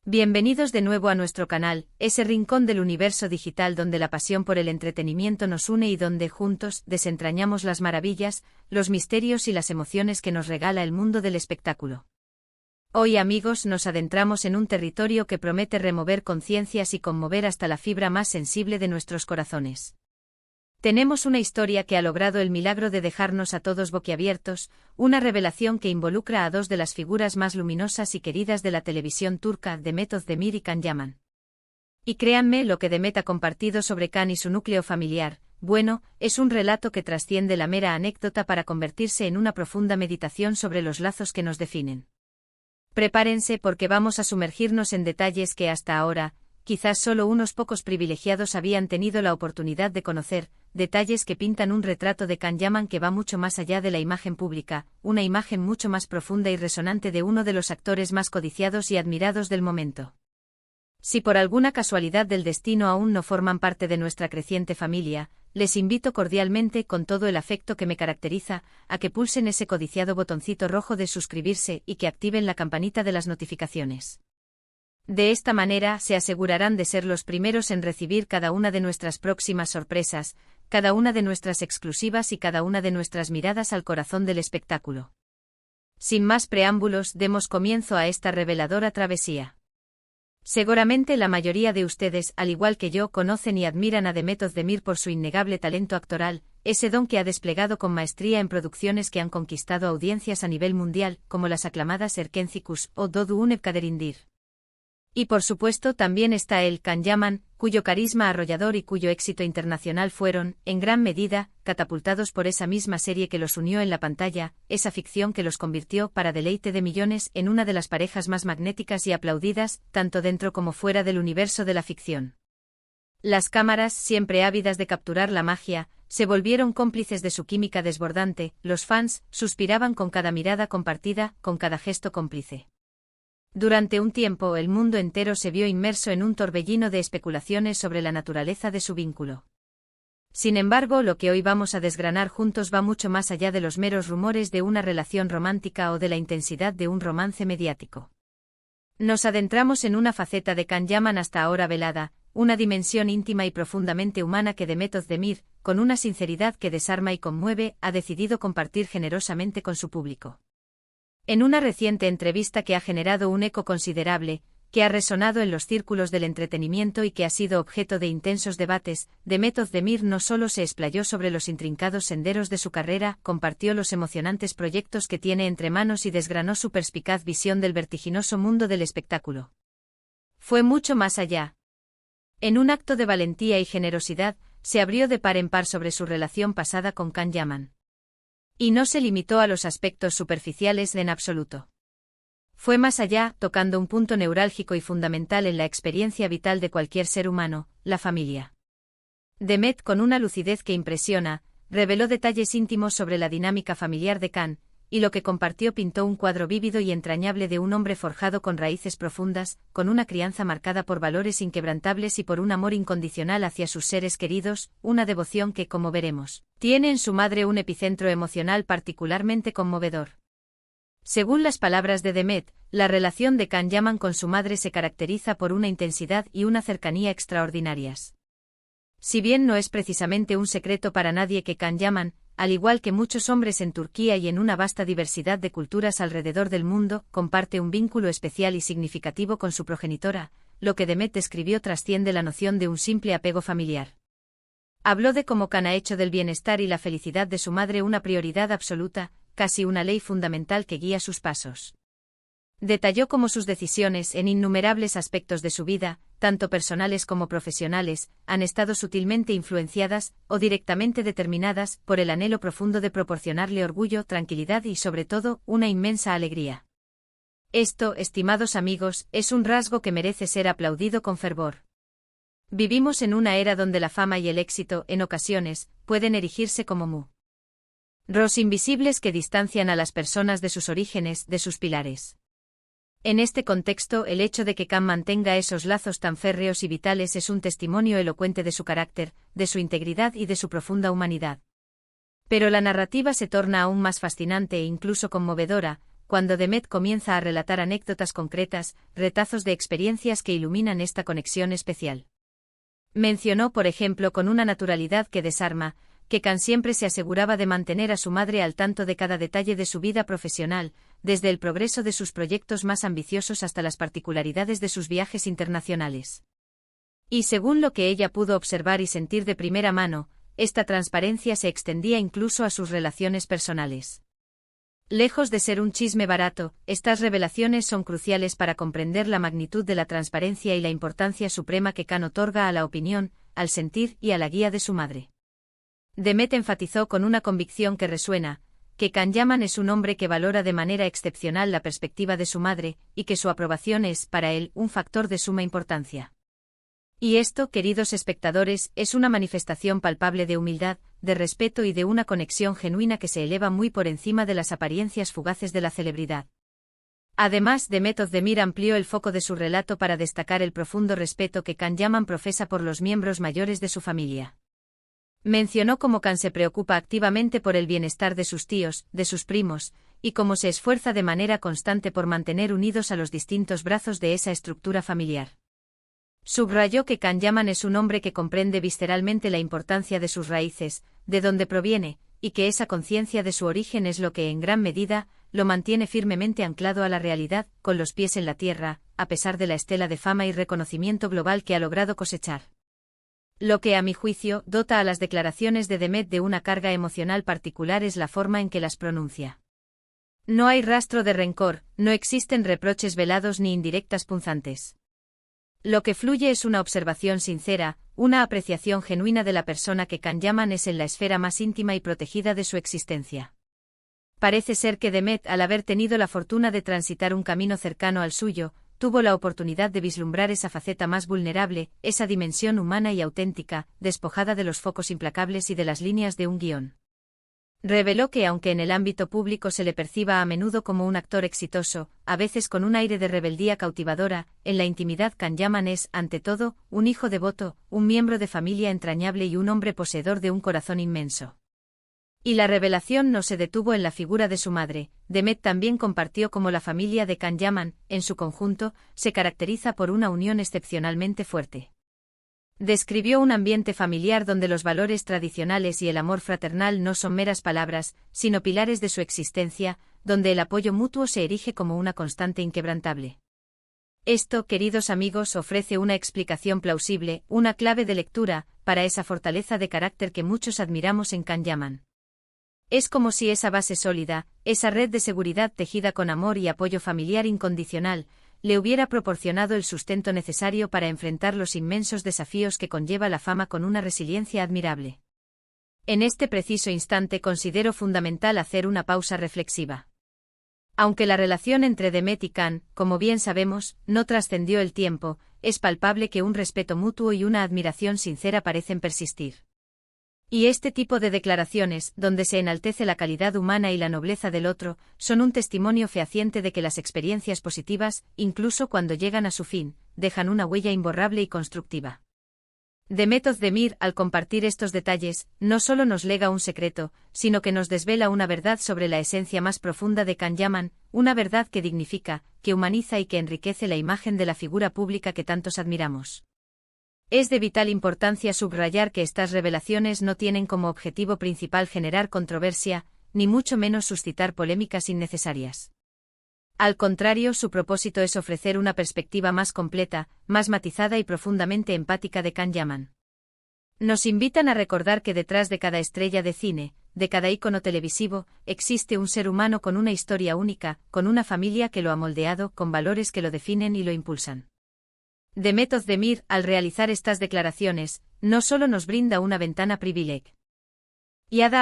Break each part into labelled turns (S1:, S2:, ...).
S1: Bienvenidos de nuevo a nuestro canal, ese rincón del universo digital donde la pasión por el entretenimiento nos une y donde juntos desentrañamos las maravillas, los misterios y las emociones que nos regala el mundo del espectáculo. Hoy, amigos, nos adentramos en un territorio que promete remover conciencias y conmover hasta la fibra más sensible de nuestros corazones. Tenemos una historia que ha logrado el milagro de dejarnos a todos boquiabiertos, una revelación que involucra a dos de las figuras más luminosas y queridas de la televisión turca, Demet Özdemir y Can Yaman. Y créanme, lo que Demet ha compartido sobre Can y su núcleo familiar, bueno, es un relato que trasciende la mera anécdota para convertirse en una profunda meditación sobre los lazos que nos definen. Prepárense porque vamos a sumergirnos en detalles que hasta ahora, quizás solo unos pocos privilegiados habían tenido la oportunidad de conocer, detalles que pintan un retrato de Can Yaman que va mucho más allá de la imagen pública, una imagen mucho más profunda y resonante de uno de los actores más codiciados y admirados del momento. Si por alguna casualidad del destino aún no forman parte de nuestra creciente familia, les invito cordialmente, con todo el afecto que me caracteriza, a que pulsen ese codiciado botoncito rojo de suscribirse y que activen la campanita de las notificaciones. De esta manera se asegurarán de ser los primeros en recibir cada una de nuestras próximas sorpresas, cada una de nuestras exclusivas y cada una de nuestras miradas al corazón del espectáculo. Sin más preámbulos, demos comienzo a esta reveladora travesía. Seguramente la mayoría de ustedes, al igual que yo, conocen y admiran a Demet Özdemir por su innegable talento actoral, ese don que ha desplegado con maestría en producciones que han conquistado audiencias a nivel mundial, como las aclamadas Erkenci o Doğu Unepkaderindir. Y por supuesto también está el Can Yaman, cuyo carisma arrollador y cuyo éxito internacional fueron, en gran medida, catapultados por esa misma serie que los unió en la pantalla, esa ficción que los convirtió, para deleite de millones, en una de las parejas más magnéticas y aplaudidas, tanto dentro como fuera del universo de la ficción. Las cámaras, siempre ávidas de capturar la magia, se volvieron cómplices de su química desbordante, los fans suspiraban con cada mirada compartida, con cada gesto cómplice. Durante un tiempo el mundo entero se vio inmerso en un torbellino de especulaciones sobre la naturaleza de su vínculo. Sin embargo, lo que hoy vamos a desgranar juntos va mucho más allá de los meros rumores de una relación romántica o de la intensidad de un romance mediático. Nos adentramos en una faceta de Can Yaman hasta ahora velada, una dimensión íntima y profundamente humana que Demet Özdemir, con una sinceridad que desarma y conmueve, ha decidido compartir generosamente con su público. En una reciente entrevista que ha generado un eco considerable, que ha resonado en los círculos del entretenimiento y que ha sido objeto de intensos debates, Demet Özdemir no solo se explayó sobre los intrincados senderos de su carrera, compartió los emocionantes proyectos que tiene entre manos y desgranó su perspicaz visión del vertiginoso mundo del espectáculo. Fue mucho más allá. En un acto de valentía y generosidad, se abrió de par en par sobre su relación pasada con Can Yaman. Y no se limitó a los aspectos superficiales en absoluto. Fue más allá, tocando un punto neurálgico y fundamental en la experiencia vital de cualquier ser humano, la familia. Demet, con una lucidez que impresiona, reveló detalles íntimos sobre la dinámica familiar de Can, y lo que compartió pintó un cuadro vívido y entrañable de un hombre forjado con raíces profundas, con una crianza marcada por valores inquebrantables y por un amor incondicional hacia sus seres queridos, una devoción que, como veremos, tiene en su madre un epicentro emocional particularmente conmovedor. Según las palabras de Demet, la relación de Can Yaman con su madre se caracteriza por una intensidad y una cercanía extraordinarias. Si bien no es precisamente un secreto para nadie que Can Yaman, al igual que muchos hombres en Turquía y en una vasta diversidad de culturas alrededor del mundo, comparte un vínculo especial y significativo con su progenitora, lo que Demet describió trasciende la noción de un simple apego familiar. Habló de cómo Can ha hecho del bienestar y la felicidad de su madre una prioridad absoluta, casi una ley fundamental que guía sus pasos. Detalló cómo sus decisiones en innumerables aspectos de su vida, tanto personales como profesionales, han estado sutilmente influenciadas, o directamente determinadas, por el anhelo profundo de proporcionarle orgullo, tranquilidad y sobre todo, una inmensa alegría. Esto, estimados amigos, es un rasgo que merece ser aplaudido con fervor. Vivimos en una era donde la fama y el éxito, en ocasiones, pueden erigirse como muros invisibles que distancian a las personas de sus orígenes, de sus pilares. En este contexto, el hecho de que Can mantenga esos lazos tan férreos y vitales es un testimonio elocuente de su carácter, de su integridad y de su profunda humanidad. Pero la narrativa se torna aún más fascinante e incluso conmovedora, cuando Demet comienza a relatar anécdotas concretas, retazos de experiencias que iluminan esta conexión especial. Mencionó, por ejemplo, con una naturalidad que desarma, que Khan siempre se aseguraba de mantener a su madre al tanto de cada detalle de su vida profesional, desde el progreso de sus proyectos más ambiciosos hasta las particularidades de sus viajes internacionales. Y según lo que ella pudo observar y sentir de primera mano, esta transparencia se extendía incluso a sus relaciones personales. Lejos de ser un chisme barato, estas revelaciones son cruciales para comprender la magnitud de la transparencia y la importancia suprema que Khan otorga a la opinión, al sentir y a la guía de su madre. Demet enfatizó con una convicción que resuena, que Khan Yaman es un hombre que valora de manera excepcional la perspectiva de su madre, y que su aprobación es, para él, un factor de suma importancia. Y esto, queridos espectadores, es una manifestación palpable de humildad, de respeto y de una conexión genuina que se eleva muy por encima de las apariencias fugaces de la celebridad. Además, Demet Özdemir amplió el foco de su relato para destacar el profundo respeto que Khan Yaman profesa por los miembros mayores de su familia. Mencionó cómo Khan se preocupa activamente por el bienestar de sus tíos, de sus primos, y cómo se esfuerza de manera constante por mantener unidos a los distintos brazos de esa estructura familiar. Subrayó que Khan Yaman es un hombre que comprende visceralmente la importancia de sus raíces, de dónde proviene, y que esa conciencia de su origen es lo que en gran medida lo mantiene firmemente anclado a la realidad, con los pies en la tierra, a pesar de la estela de fama y reconocimiento global que ha logrado cosechar. Lo que, a mi juicio, dota a las declaraciones de Demet de una carga emocional particular es la forma en que las pronuncia. No hay rastro de rencor, no existen reproches velados ni indirectas punzantes. Lo que fluye es una observación sincera, una apreciación genuina de la persona que Khan Yaman es en la esfera más íntima y protegida de su existencia. Parece ser que Demet, al haber tenido la fortuna de transitar un camino cercano al suyo, tuvo la oportunidad de vislumbrar esa faceta más vulnerable, esa dimensión humana y auténtica, despojada de los focos implacables y de las líneas de un guión. Reveló que aunque en el ámbito público se le perciba a menudo como un actor exitoso, a veces con un aire de rebeldía cautivadora, en la intimidad Khan Yaman es, ante todo, un hijo devoto, un miembro de familia entrañable y un hombre poseedor de un corazón inmenso. Y la revelación no se detuvo en la figura de su madre. Demet también compartió cómo la familia de Khan Yaman, en su conjunto, se caracteriza por una unión excepcionalmente fuerte. Describió un ambiente familiar donde los valores tradicionales y el amor fraternal no son meras palabras, sino pilares de su existencia, donde el apoyo mutuo se erige como una constante inquebrantable. Esto, queridos amigos, ofrece una explicación plausible, una clave de lectura, para esa fortaleza de carácter que muchos admiramos en Khan Yaman. Es como si esa base sólida, esa red de seguridad tejida con amor y apoyo familiar incondicional, le hubiera proporcionado el sustento necesario para enfrentar los inmensos desafíos que conlleva la fama con una resiliencia admirable. En este preciso instante considero fundamental hacer una pausa reflexiva. Aunque la relación entre Demet y Khan, como bien sabemos, no trascendió el tiempo, es palpable que un respeto mutuo y una admiración sincera parecen persistir. Y este tipo de declaraciones, donde se enaltece la calidad humana y la nobleza del otro, son un testimonio fehaciente de que las experiencias positivas, incluso cuando llegan a su fin, dejan una huella imborrable y constructiva. Demet Özdemir, al compartir estos detalles, no solo nos lega un secreto, sino que nos desvela una verdad sobre la esencia más profunda de Khan Yaman, una verdad que dignifica, que humaniza y que enriquece la imagen de la figura pública que tantos admiramos. Es de vital importancia subrayar que estas revelaciones no tienen como objetivo principal generar controversia, ni mucho menos suscitar polémicas innecesarias. Al contrario, su propósito es ofrecer una perspectiva más completa, más matizada y profundamente empática de Khan Yaman. Nos invitan a recordar que detrás de cada estrella de cine, de cada ícono televisivo, existe un ser humano con una historia única, con una familia que lo ha moldeado, con valores que lo definen y lo impulsan. Demet Özdemir, al realizar estas declaraciones, no solo nos brinda una ventana privilegiada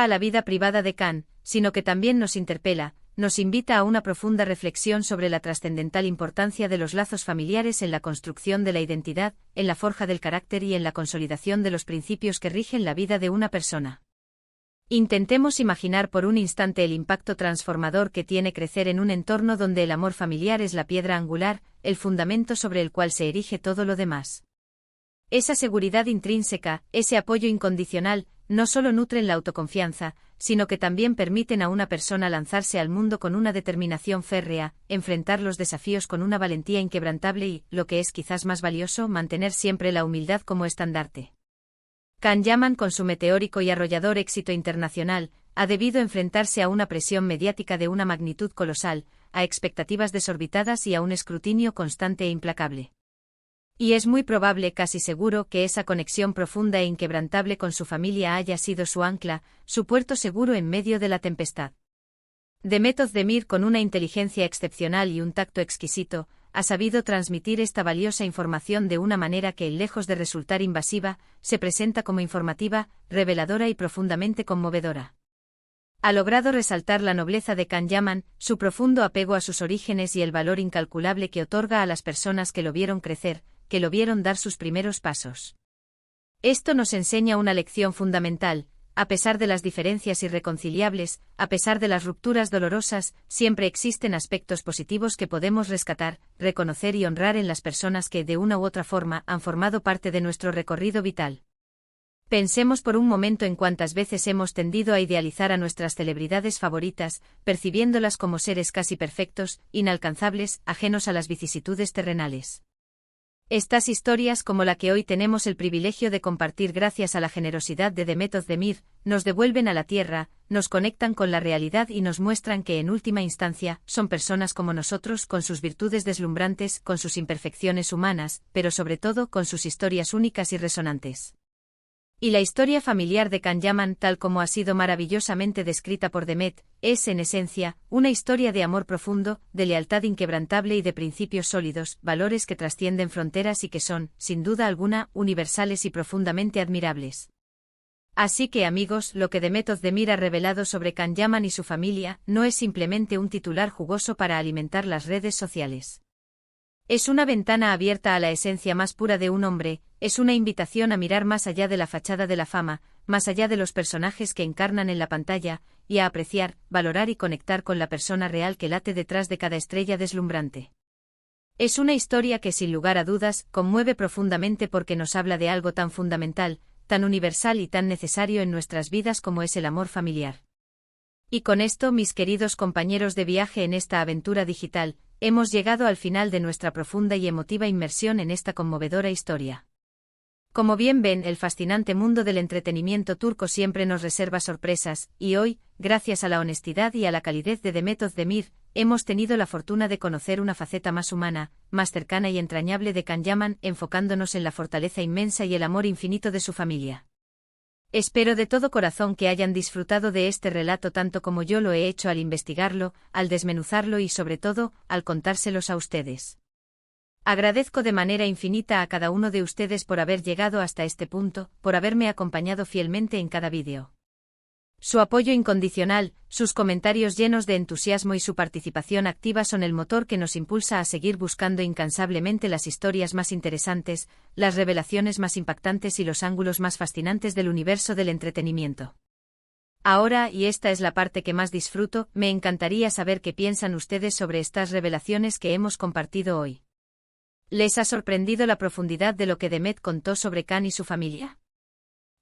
S1: a la vida privada de Khan, sino que también nos interpela, nos invita a una profunda reflexión sobre la trascendental importancia de los lazos familiares en la construcción de la identidad, en la forja del carácter y en la consolidación de los principios que rigen la vida de una persona. Intentemos imaginar por un instante el impacto transformador que tiene crecer en un entorno donde el amor familiar es la piedra angular, el fundamento sobre el cual se erige todo lo demás. Esa seguridad intrínseca, ese apoyo incondicional, no solo nutren la autoconfianza, sino que también permiten a una persona lanzarse al mundo con una determinación férrea, enfrentar los desafíos con una valentía inquebrantable y, lo que es quizás más valioso, mantener siempre la humildad como estandarte. Can Yaman, con su meteórico y arrollador éxito internacional, ha debido enfrentarse a una presión mediática de una magnitud colosal, a expectativas desorbitadas y a un escrutinio constante e implacable. Y es muy probable, casi seguro, que esa conexión profunda e inquebrantable con su familia haya sido su ancla, su puerto seguro en medio de la tempestad. Demet Özdemir, con una inteligencia excepcional y un tacto exquisito, ha sabido transmitir esta valiosa información de una manera que, lejos de resultar invasiva, se presenta como informativa, reveladora y profundamente conmovedora. Ha logrado resaltar la nobleza de Can Yaman, su profundo apego a sus orígenes y el valor incalculable que otorga a las personas que lo vieron crecer, que lo vieron dar sus primeros pasos. Esto nos enseña una lección fundamental: a pesar de las diferencias irreconciliables, a pesar de las rupturas dolorosas, siempre existen aspectos positivos que podemos rescatar, reconocer y honrar en las personas que, de una u otra forma, han formado parte de nuestro recorrido vital. Pensemos por un momento en cuántas veces hemos tendido a idealizar a nuestras celebridades favoritas, percibiéndolas como seres casi perfectos, inalcanzables, ajenos a las vicisitudes terrenales. Estas historias, como la que hoy tenemos el privilegio de compartir gracias a la generosidad de Demet Özdemir, nos devuelven a la tierra, nos conectan con la realidad y nos muestran que, en última instancia, son personas como nosotros, con sus virtudes deslumbrantes, con sus imperfecciones humanas, pero sobre todo con sus historias únicas y resonantes. Y la historia familiar de Can Yaman, tal como ha sido maravillosamente descrita por Demet, es, en esencia, una historia de amor profundo, de lealtad inquebrantable y de principios sólidos, valores que trascienden fronteras y que son, sin duda alguna, universales y profundamente admirables. Así que, amigos, lo que Demet Özdemir ha revelado sobre Can Yaman y su familia no es simplemente un titular jugoso para alimentar las redes sociales. Es una ventana abierta a la esencia más pura de un hombre, es una invitación a mirar más allá de la fachada de la fama, más allá de los personajes que encarnan en la pantalla, y a apreciar, valorar y conectar con la persona real que late detrás de cada estrella deslumbrante. Es una historia que, sin lugar a dudas, conmueve profundamente porque nos habla de algo tan fundamental, tan universal y tan necesario en nuestras vidas como es el amor familiar. Y con esto, mis queridos compañeros de viaje en esta aventura digital, hemos llegado al final de nuestra profunda y emotiva inmersión en esta conmovedora historia. Como bien ven, el fascinante mundo del entretenimiento turco siempre nos reserva sorpresas, y hoy, gracias a la honestidad y a la calidez de Demet Özdemir, hemos tenido la fortuna de conocer una faceta más humana, más cercana y entrañable de Can Yaman, enfocándonos en la fortaleza inmensa y el amor infinito de su familia. Espero de todo corazón que hayan disfrutado de este relato tanto como yo lo he hecho al investigarlo, al desmenuzarlo y sobre todo, al contárselos a ustedes. Agradezco de manera infinita a cada uno de ustedes por haber llegado hasta este punto, por haberme acompañado fielmente en cada vídeo. Su apoyo incondicional, sus comentarios llenos de entusiasmo y su participación activa son el motor que nos impulsa a seguir buscando incansablemente las historias más interesantes, las revelaciones más impactantes y los ángulos más fascinantes del universo del entretenimiento. Ahora, y esta es la parte que más disfruto, me encantaría saber qué piensan ustedes sobre estas revelaciones que hemos compartido hoy. ¿Les ha sorprendido la profundidad de lo que Demet contó sobre Can y su familia?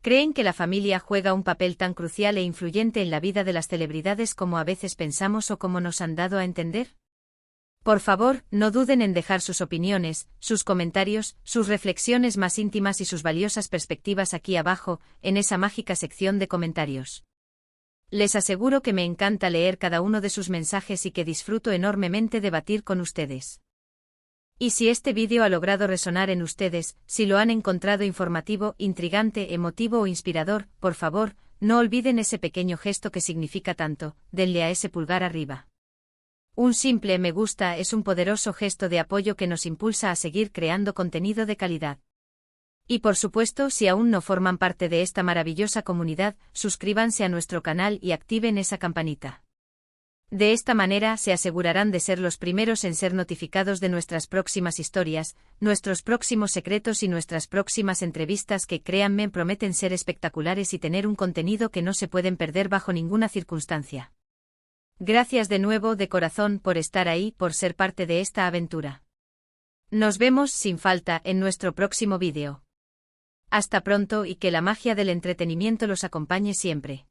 S1: ¿Creen que la familia juega un papel tan crucial e influyente en la vida de las celebridades como a veces pensamos o como nos han dado a entender? Por favor, no duden en dejar sus opiniones, sus comentarios, sus reflexiones más íntimas y sus valiosas perspectivas aquí abajo, en esa mágica sección de comentarios. Les aseguro que me encanta leer cada uno de sus mensajes y que disfruto enormemente debatir con ustedes. Y si este vídeo ha logrado resonar en ustedes, si lo han encontrado informativo, intrigante, emotivo o inspirador, por favor, no olviden ese pequeño gesto que significa tanto, denle a ese pulgar arriba. Un simple me gusta es un poderoso gesto de apoyo que nos impulsa a seguir creando contenido de calidad. Y por supuesto, si aún no forman parte de esta maravillosa comunidad, suscríbanse a nuestro canal y activen esa campanita. De esta manera se asegurarán de ser los primeros en ser notificados de nuestras próximas historias, nuestros próximos secretos y nuestras próximas entrevistas que, créanme, prometen ser espectaculares y tener un contenido que no se pueden perder bajo ninguna circunstancia. Gracias de nuevo de corazón por estar ahí, por ser parte de esta aventura. Nos vemos sin falta en nuestro próximo vídeo. Hasta pronto y que la magia del entretenimiento los acompañe siempre.